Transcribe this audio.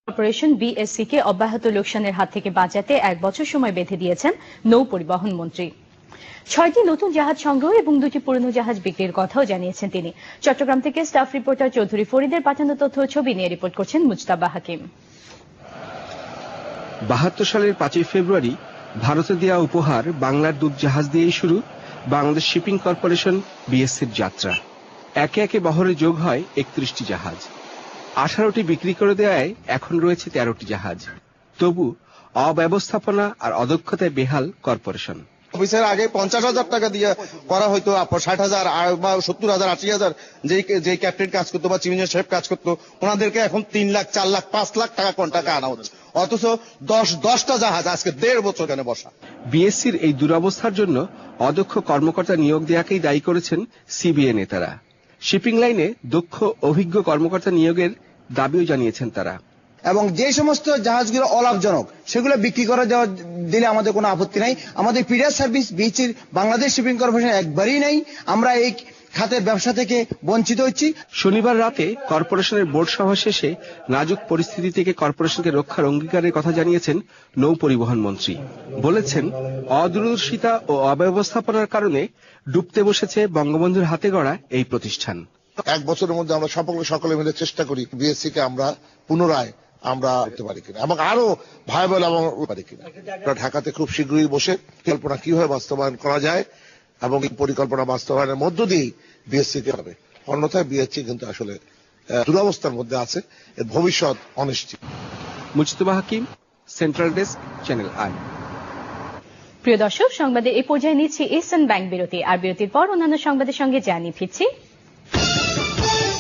Corporation BSc কে অব্যাহত লোকসানের হাত থেকে বাঁচাতে 1 বছর সময় বেঁধে দিয়েছেন নৌ পরিবহন মন্ত্রী। 6টি নতুন জাহাজ সংগ্রহ এবং 2টি পুরনো জাহাজ বিক্রির কথাও জানিয়েছেন তিনি। চট্টগ্রাম থেকে স্টাফ রিপোর্টার চৌধুরী ফরিদের পাঠানো তথ্য ও ছবি নিয়ে রিপোর্ট করছেন মুজতাবা হাকিম। 72 সালের 5ই ফেব্রুয়ারি ভারতে দেওয়া উপহার বাংলার দুধ জাহাজ দিয়েই শুরু বাংলাদেশ শিপিং কর্পোরেশন বিএসসির যাত্রা। একে একে বহরে যোগ হয় 31টি জাহাজ। 18টি বিক্রি করে দেওয়ায় এখন রয়েছে 13টি জাহাজ। তবু অব্যবস্থাপনা আর অদক্ষতায় বেহাল কর্পোরেশন। অফিসের আগে 50,000 টাকা দিয়ে করা হয়তো 60,000 বা 70,000 80,000 যে ক্যাপ্টেন কাজ করতো বা চিফ ইঞ্জিনিয়ার সাহেব কাজ করতো, ওনাদেরকে এখন 3 লাখ 4 লাখ 5 লাখ টাকা টাকা আনা হচ্ছে। অথচ 10টা জাহাজ আজকে 1.5 বছর এখানে বসা। বিএসসির এই দুরবস্থার জন্য অদক্ষ কর্মকর্তা নিয়োগ দেওয়াকেই দায়ী করেছেন সিবিএ নেতারা। শিপিং লাইনে দক্ষ অভিজ্ঞ কর্মকর্তা নিয়োগের দাবিও জানিয়েছেন তারা। এবং যে সমস্ত জাহাজগুলো অলাভজনক সেগুলো বিক্রি করে দিলে আমাদের কোনো আপত্তি নাই। আমাদের পিডিএস সার্ভিস বিএসসির বাংলাদেশ শিপিং কর্পোরেশন একবারই নাই। আমরা এই খাতের ব্যবসা থেকে বঞ্চিত হচ্ছি। শনিবার রাতে কর্পোরেশনের বোর্ড সভা শেষে নাজুক পরিস্থিতি থেকে কর্পোরেশনকে রক্ষার অঙ্গীকারের কথা জানিয়েছেন নৌ পরিবহন মন্ত্রী। বলেছেন, অদূরদর্শিতা ও অব্যবস্থাপনার কারণে ডুবতে বসেছে বঙ্গবন্ধুর হাতে গড়া এই প্রতিষ্ঠান। 1 বছরের মধ্যে আমরা সকলে মিলে চেষ্টা করি বিএসসি কে আমরা পুনরায় করতে পারি কিনা এবং আরো ভায়াবল এবং পারি কিনা। ঢাকাতে খুব শীঘ্রই বসে পরিকল্পনা কিভাবে বাস্তবায়ন করা যায় এবং এই পরিকল্পনা বাস্তবায়নের মধ্য দিয়েই বিএসসি কে হবে। অন্যথায় বিএসসি কিন্তু আসলে দুরবস্থার মধ্যে আছে, এর ভবিষ্যৎ অনিশ্চিত। মুজতাবা হাকিম, সেন্ট্রাল ডেস্ক, চ্যানেল আই। প্রিয় দর্শক, সংবাদে এই পর্যায়ে নিচ্ছি এসএন ব্যাংক বিরতি। আর বিরতির পর অন্যান্য সংবাদের সঙ্গে জানিয়ে ফিরছি।